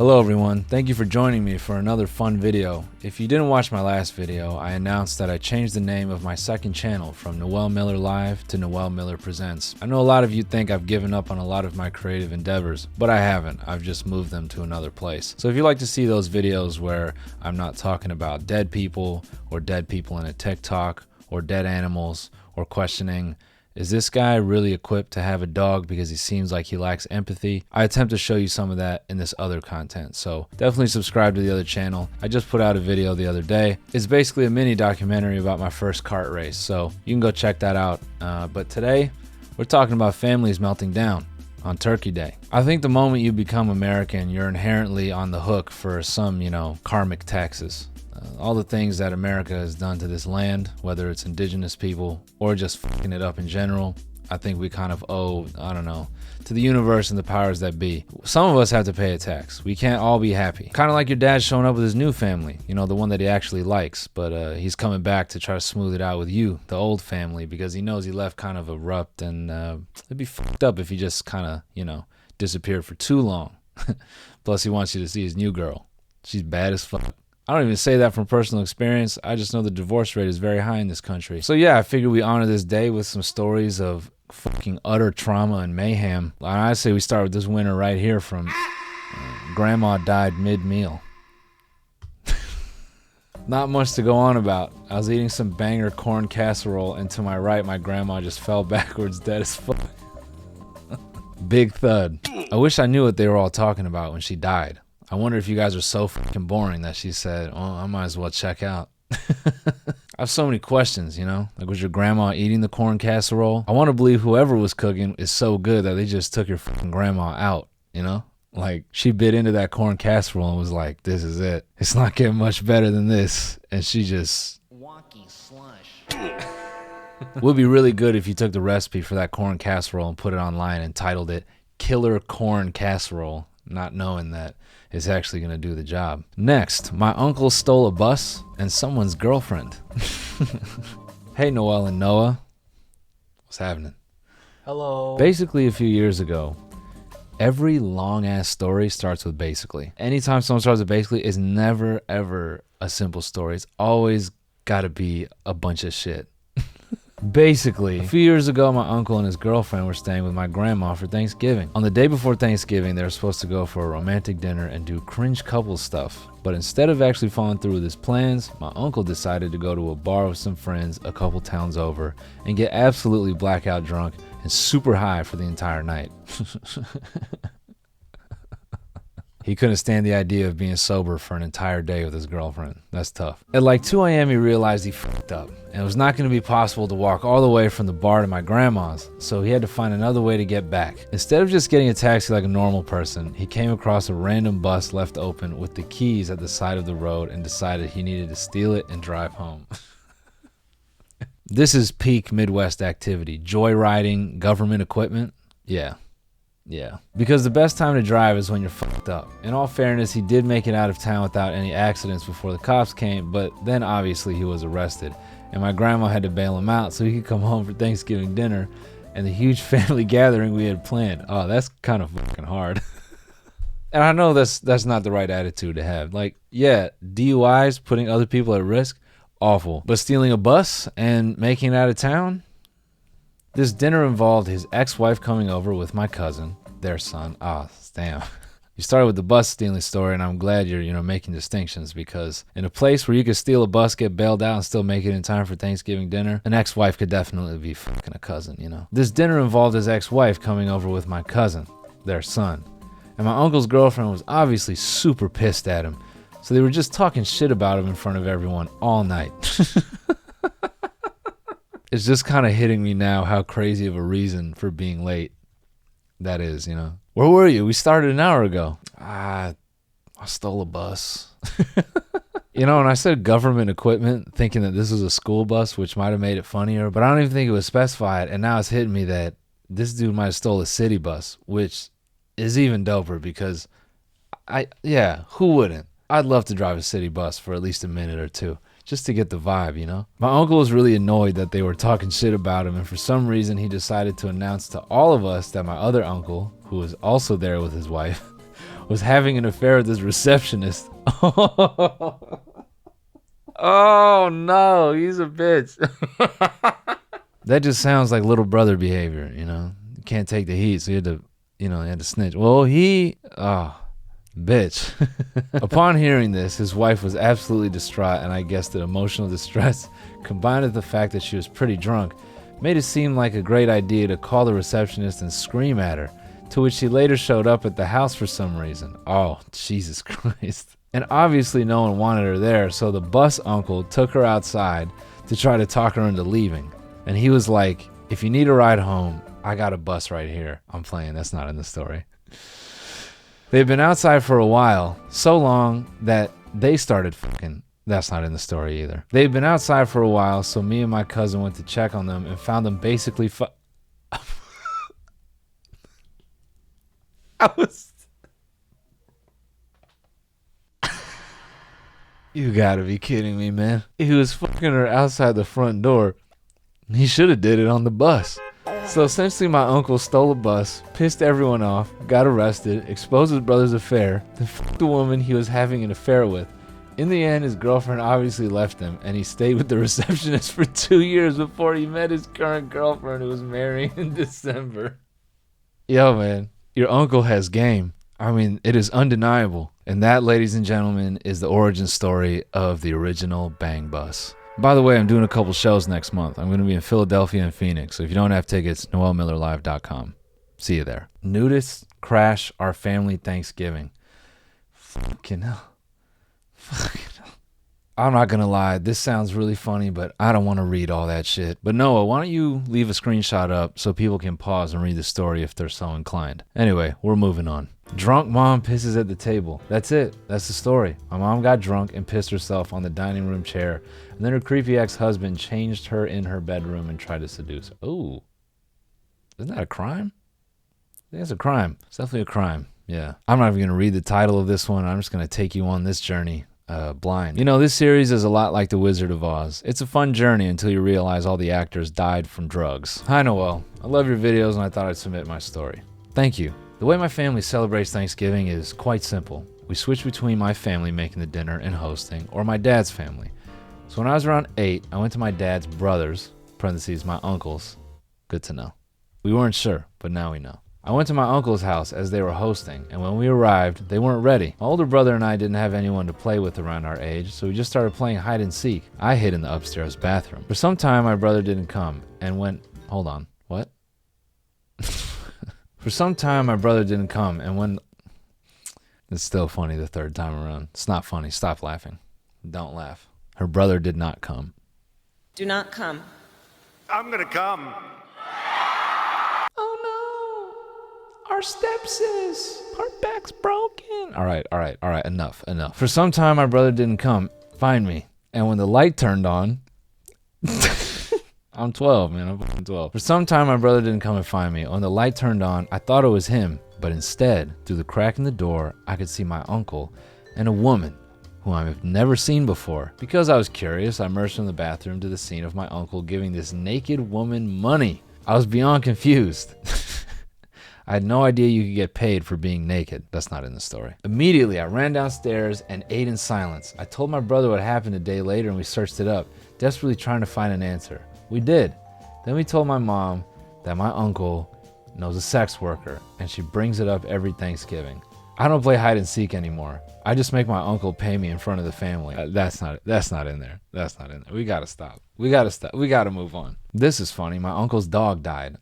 Hello everyone, thank you for joining me for another fun video. If you didn't watch my last video, I announced that I changed the name of my second channel from Noel Miller Live to Noel Miller Presents. I know a lot of you think I've given up on a lot of my creative endeavors, but I haven't. I've just moved them to another place. So if you like to see those videos where I'm not talking about dead people or dead people in a TikTok or dead animals or questioning, is this guy really equipped to have a dog because he seems like he lacks empathy? I attempt to show you some of that in this other content, so definitely subscribe to the other channel. I just put out a video the other day. It's basically a mini documentary about my first kart race, so you can go check that out. But today, we're talking about families melting down on Turkey Day. I think the moment you become American, you're inherently on the hook for some, karmic taxes. All the things that America has done to this land, whether it's indigenous people or just fucking it up in general, I think we kind of owe, to the universe and the powers that be. Some of us have to pay a tax. We can't all be happy. Kind of like your dad showing up with his new family, the one that he actually likes, but he's coming back to try to smooth it out with you, the old family, because he knows he left kind of abrupt, and it'd be fucked up if he just kind of, disappeared for too long. Plus, he wants you to see his new girl. She's bad as fuck. I don't even say that from personal experience. I just know the divorce rate is very high in this country. So yeah, I figured we honor this day with some stories of fucking utter trauma and mayhem. And I say we start with this winner right here from Grandma died mid-meal. Not much to go on about. I was eating some banger corn casserole, and to my right, my grandma just fell backwards dead as fuck. Big thud. I wish I knew what they were all talking about when she died. I wonder if you guys are so fucking boring that she said, oh, I might as well check out. I have so many questions, Like, was your grandma eating the corn casserole? I want to believe whoever was cooking is so good that they just took your fucking grandma out, Like, she bit into that corn casserole and was like, this is it. It's not getting much better than this. And she just... wonky slush. Would be really good if you took the recipe for that corn casserole and put it online and titled it Killer Corn Casserole, not knowing that it's actually going to do the job. Next, my uncle stole a bus and someone's girlfriend. Hey, Noel and Noah. What's happening? Hello. Basically, a few years ago, every long-ass story starts with basically. Anytime someone starts with basically, it's never, ever a simple story. It's always got to be a bunch of shit. Basically, a few years ago, my uncle and his girlfriend were staying with my grandma for Thanksgiving. On the day before Thanksgiving, they were supposed to go for a romantic dinner and do cringe couple stuff. But instead of actually following through with his plans, my uncle decided to go to a bar with some friends a couple towns over and get absolutely blackout drunk and super high for the entire night. He couldn't stand the idea of being sober for an entire day with his girlfriend. That's tough. At like 2 a.m. he realized he fucked up, and it was not going to be possible to walk all the way from the bar to my grandma's, so he had to find another way to get back. Instead of just getting a taxi like a normal person, he came across a random bus left open with the keys at the side of the road and decided he needed to steal it and drive home. This is peak Midwest activity. Joyriding, government equipment. Yeah, because the best time to drive is when you're fucked up. In all fairness, he did make it out of town without any accidents before the cops came, but then obviously he was arrested, and my grandma had to bail him out so he could come home for Thanksgiving dinner and the huge family gathering we had planned. Oh, that's kind of fucking hard. And I know that's not the right attitude to have. Like, yeah, DUIs, putting other people at risk, awful. But stealing a bus and making it out of town? This dinner involved his ex-wife coming over with my cousin, their son. Ah, damn. You started with the bus stealing story, and I'm glad you're making distinctions, because in a place where you could steal a bus, get bailed out, and still make it in time for Thanksgiving dinner, an ex-wife could definitely be fucking a cousin, This dinner involved his ex-wife coming over with my cousin, their son. And my uncle's girlfriend was obviously super pissed at him, so they were just talking shit about him in front of everyone all night. It's just kind of hitting me now how crazy of a reason for being late that is, Where were you? We started an hour ago. I stole a bus. And I said government equipment, thinking that this was a school bus, which might have made it funnier, but I don't even think it was specified, and now it's hitting me that this dude might have stole a city bus, which is even doper because, who wouldn't? I'd love to drive a city bus for at least a minute or two, just to get the vibe, My uncle was really annoyed that they were talking shit about him, and for some reason he decided to announce to all of us that my other uncle, who was also there with his wife, was having an affair with his receptionist. Oh no, he's a bitch. That just sounds like little brother behavior, you know. You can't take the heat, so you had to, he had to snitch. Well, bitch. Upon hearing this, his wife was absolutely distraught, and I guess that emotional distress, combined with the fact that she was pretty drunk, made it seem like a great idea to call the receptionist and scream at her, to which she later showed up at the house for some reason. Oh, Jesus Christ. And obviously no one wanted her there, so the bus uncle took her outside to try to talk her into leaving. And he was like, if you need a ride home, I got a bus right here. I'm playing, that's not in the story. They've been outside for a while, so long that they started fucking. That's not in the story either. They've been outside for a while, so me and my cousin went to check on them and found them basically You gotta be kidding me, man. He was fucking her outside the front door. He should have did it on the bus. So essentially my uncle stole a bus, pissed everyone off, got arrested, exposed his brother's affair, then fucked the woman he was having an affair with. In the end, his girlfriend obviously left him, and he stayed with the receptionist for 2 years before he met his current girlfriend, who was marrying in December. Yo, man, your uncle has game. I mean, it is undeniable. And that, ladies and gentlemen, is the origin story of the original Bang Bus. By the way, I'm doing a couple shows next month. I'm going to be in Philadelphia and Phoenix. So if you don't have tickets, noelmillerlive.com. See you there. Nudists crash our family Thanksgiving. Fucking hell. I'm not gonna lie, this sounds really funny, but I don't want to read all that shit. But Noah, why don't you leave a screenshot up so people can pause and read the story if they're so inclined. Anyway, we're moving on. Drunk mom pisses at the table. That's it. That's the story. My mom got drunk and pissed herself on the dining room chair, and then her creepy ex-husband changed her in her bedroom and tried to seduce her. Ooh. Isn't that a crime? I think it's a crime. It's definitely a crime. Yeah. I'm not even going to read the title of this one. I'm just going to take you on this journey. Blind. You know, this series is a lot like The Wizard of Oz. It's a fun journey until you realize all the actors died from drugs. Hi, Noel. I love your videos and I thought I'd submit my story. Thank you. The way my family celebrates Thanksgiving is quite simple. We switch between my family making the dinner and hosting, or my dad's family. So when I was around 8, I went to my dad's brothers, parentheses, my uncles. Good to know. We weren't sure, but now we know. I went to my uncle's house as they were hosting, and when we arrived, they weren't ready. My older brother and I didn't have anyone to play with around our age, so we just started playing hide and seek. I hid in the upstairs bathroom. For some time, my brother didn't come, and when... Hold on. What? For some time, my brother didn't come, and when... It's still funny the third time around. It's not funny. Stop laughing. Don't laugh. Her brother did not come. Do not come. I'm gonna come. Our stepsis, our back's broken. All right, enough. For some time, my brother didn't come find me. And when the light turned on, I'm 12, man, I'm fucking 12. For some time, my brother didn't come and find me. When the light turned on, I thought it was him. But instead, through the crack in the door, I could see my uncle and a woman who I've never seen before. Because I was curious, I emerged from the bathroom to the scene of my uncle giving this naked woman money. I was beyond confused. I had no idea you could get paid for being naked. That's not in the story. Immediately, I ran downstairs and ate in silence. I told my brother what happened a day later and we searched it up, desperately trying to find an answer. We did. Then we told my mom that my uncle knows a sex worker and she brings it up every Thanksgiving. I don't play hide and seek anymore. I just make my uncle pay me in front of the family. That's not in there. We gotta stop. We gotta move on. This is funny. My uncle's dog died.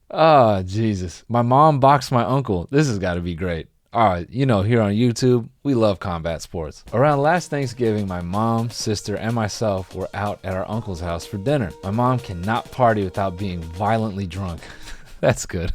Oh, Jesus. My mom boxed my uncle. This has got to be great. All right, here on YouTube, we love combat sports. Around last Thanksgiving, my mom, sister, and myself were out at our uncle's house for dinner. My mom cannot party without being violently drunk. That's good.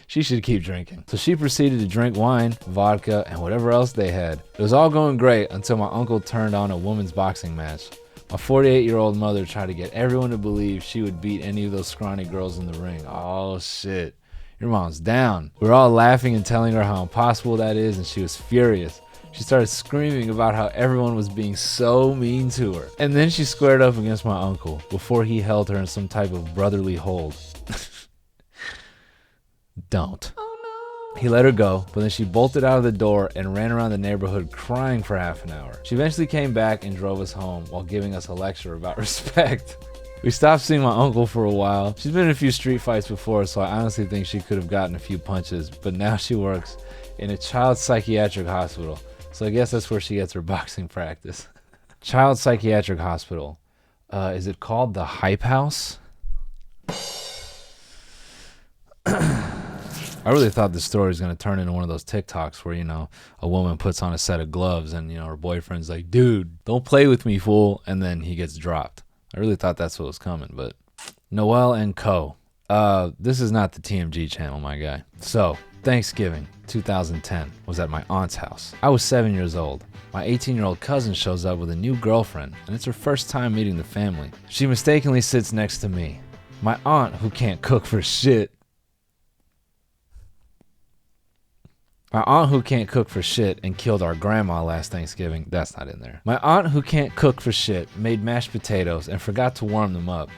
She should keep drinking. So she proceeded to drink wine, vodka, and whatever else they had. It was all going great until my uncle turned on a women's boxing match. My 48-year-old mother tried to get everyone to believe she would beat any of those scrawny girls in the ring. Oh, shit. Your mom's down. We were all laughing and telling her how impossible that is, and she was furious. She started screaming about how everyone was being so mean to her. And then she squared up against my uncle before he held her in some type of brotherly hold. Don't. Oh He let her go, but then she bolted out of the door and ran around the neighborhood crying for half an hour. She eventually came back and drove us home while giving us a lecture about respect. We stopped seeing my uncle for a while. She's been in a few street fights before, so I honestly think she could have gotten a few punches, but now she works in a child psychiatric hospital. So I guess that's where she gets her boxing practice. Child psychiatric hospital. Is it called the Hype House? I really thought this story was going to turn into one of those TikToks where, you know, a woman puts on a set of gloves and, you know, her boyfriend's like, dude, don't play with me, fool. And then he gets dropped. I really thought that's what was coming, but Noel and Co. This is not the TMG channel, my guy. So, Thanksgiving 2010 was at my aunt's house. I was 7 years old. My 18-year-old cousin shows up with a new girlfriend, and it's her first time meeting the family. She mistakenly sits next to me. My aunt, who can't cook for shit, and killed our grandma last Thanksgiving. That's not in there. My aunt who can't cook for shit made mashed potatoes and forgot to warm them up.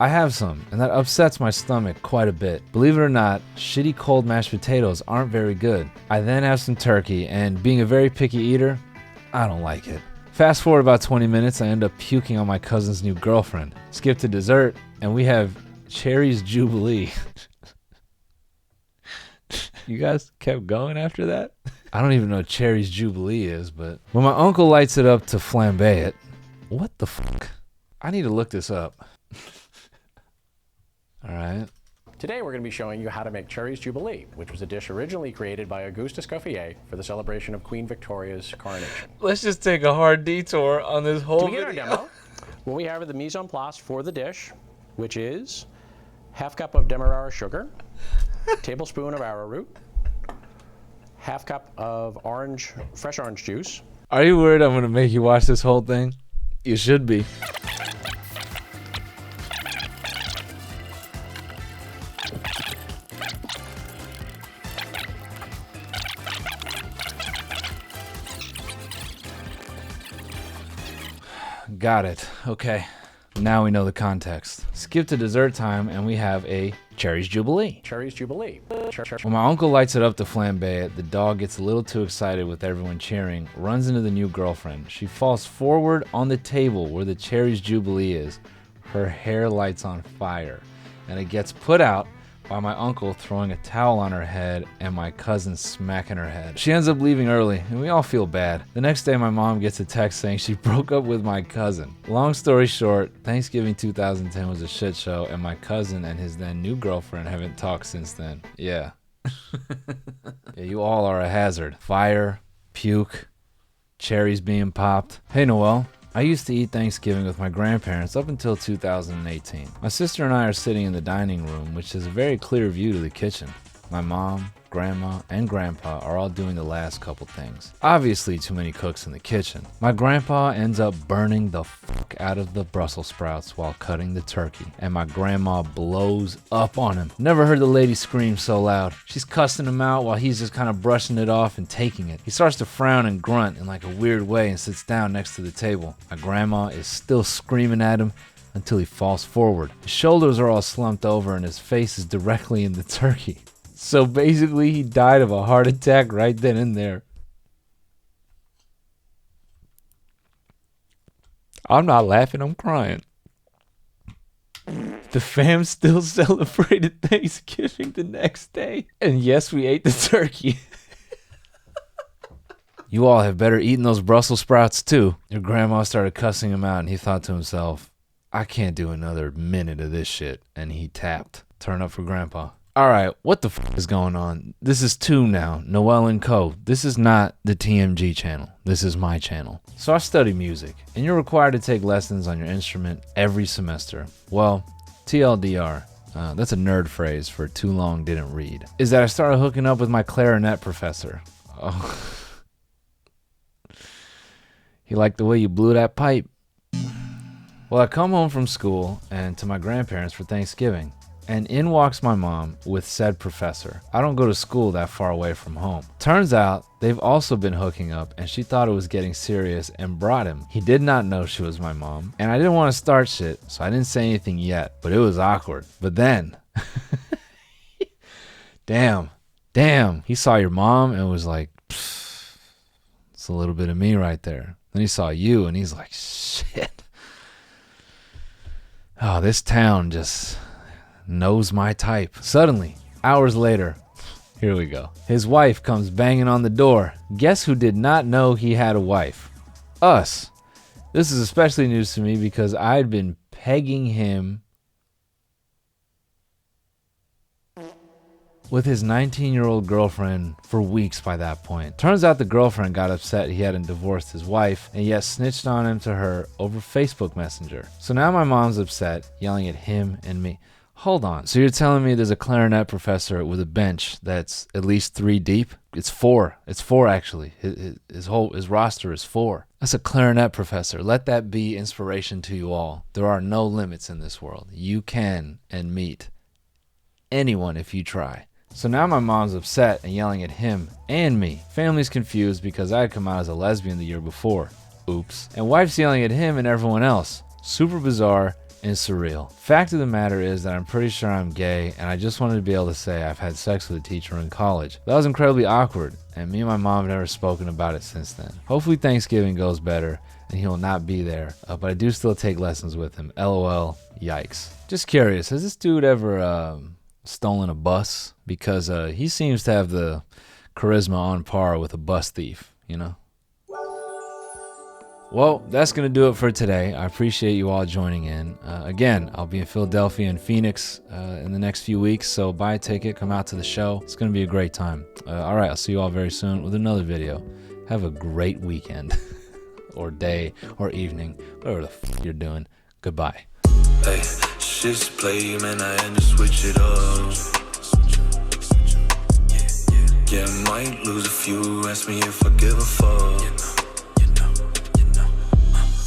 I have some, and that upsets my stomach quite a bit. Believe it or not, shitty cold mashed potatoes aren't very good. I then have some turkey, and being a very picky eater, I don't like it. Fast forward about 20 minutes, I end up puking on my cousin's new girlfriend. Skip to dessert, and we have Cherry's Jubilee. You guys kept going after that? I don't even know what Cherry's Jubilee is, but when my uncle lights it up to flambe it, what the fuck? I need to look this up. All right. Today we're going to be showing you how to make Cherry's Jubilee, which was a dish originally created by Auguste Escoffier for the celebration of Queen Victoria's coronation. Let's just take a hard detour on this whole To begin video. our demo, what we have are the mise en place for the dish, which is half cup of demerara sugar, tablespoon of arrowroot, half cup of fresh orange juice. Are you worried I'm going to make you watch this whole thing? You should be. Got it. Okay. Now we know the context. Skip to dessert time and we have a Cherry's Jubilee. Cherry's Jubilee. When my uncle lights it up to flambe it, the dog gets a little too excited with everyone cheering, runs into the new girlfriend. She falls forward on the table where the Cherry's Jubilee is. Her hair lights on fire, and it gets put out by my uncle throwing a towel on her head and my cousin smacking her head. She ends up leaving early, and we all feel bad. The next day, my mom gets a text saying she broke up with my cousin. Long story short, Thanksgiving 2010 was a shit show, and my cousin and his then new girlfriend haven't talked since then. Yeah. Yeah, you all are a hazard. Fire, puke, cherries being popped. Hey, Noel. I used to eat Thanksgiving with my grandparents up until 2018. My sister and I are sitting in the dining room, which has a very clear view to the kitchen. My mom, grandma, and grandpa are all doing the last couple things. Obviously, too many cooks in the kitchen. My grandpa ends up burning the fuck out of the Brussels sprouts while cutting the turkey, and my grandma blows up on him. Never heard the lady scream so loud. She's cussing him out while he's just kind of brushing it off and taking it. He starts to frown and grunt in like a weird way and sits down next to the table. My grandma is still screaming at him until he falls forward. His shoulders are all slumped over and his face is directly in the turkey. So basically, he died of a heart attack right then and there. I'm not laughing, I'm crying. The fam still celebrated Thanksgiving the next day. And yes, we ate the turkey. You all have better eaten those Brussels sprouts too. Your grandma started cussing him out and he thought to himself, I can't do another minute of this shit. And he tapped. Turn up for grandpa. Alright, what the f*** is going on? This is 2 now, Noel and Co. This is not the TMG channel. This is my channel. So I study music, and you're required to take lessons on your instrument every semester. Well, TLDR, that's a nerd phrase for too long didn't read, is that I started hooking up with my clarinet professor. Oh. He liked the way you blew that pipe. Well, I come home from school and to my grandparents for Thanksgiving. And in walks my mom with said professor. I don't go to school that far away from home. Turns out they've also been hooking up and she thought it was getting serious and brought him. He did not know she was my mom and I didn't want to start shit, so I didn't say anything yet, but it was awkward. But then damn, he saw your mom and was like, it's a little bit of me right there. Then he saw you and he's like, shit. Oh, this town just knows my type. Suddenly, hours later, here we go. His wife comes banging on the door. Guess who did not know he had a wife? Us. This is especially news to me because I'd been pegging him with his 19-year-old girlfriend for weeks by that point. Turns out the girlfriend got upset he hadn't divorced his wife and yet snitched on him to her over Facebook Messenger. So now my mom's upset, yelling at him and me. Hold on, so you're telling me there's a clarinet professor with a bench that's at least 3 deep? It's 4. It's 4 actually. His roster is 4. That's a clarinet professor. Let that be inspiration to you all. There are no limits in this world. You can and meet anyone if you try. So now my mom's upset and yelling at him and me. Family's confused because I had come out as a lesbian the year before. Oops. And wife's yelling at him and everyone else. Super bizarre and surreal. Fact of the matter is that I'm pretty sure I'm gay, and I just wanted to be able to say I've had sex with a teacher in college. That was incredibly awkward, and me and my mom have never spoken about it since then. Hopefully Thanksgiving goes better and he will not be there, but I do still take lessons with him. LOL, yikes. Just curious, has this dude ever stolen a bus? Because he seems to have the charisma on par with a bus thief, you know? Well, that's going to do it for today. I appreciate you all joining in. Again, I'll be in Philadelphia and Phoenix in the next few weeks, so buy a ticket, come out to the show. It's going to be a great time. All right, I'll see you all very soon with another video. Have a great weekend or day or evening, whatever the f you're doing. Goodbye. Hey, shit's play, man, I had to switch it up. Yeah, might lose a few, ask me if I give a fuck.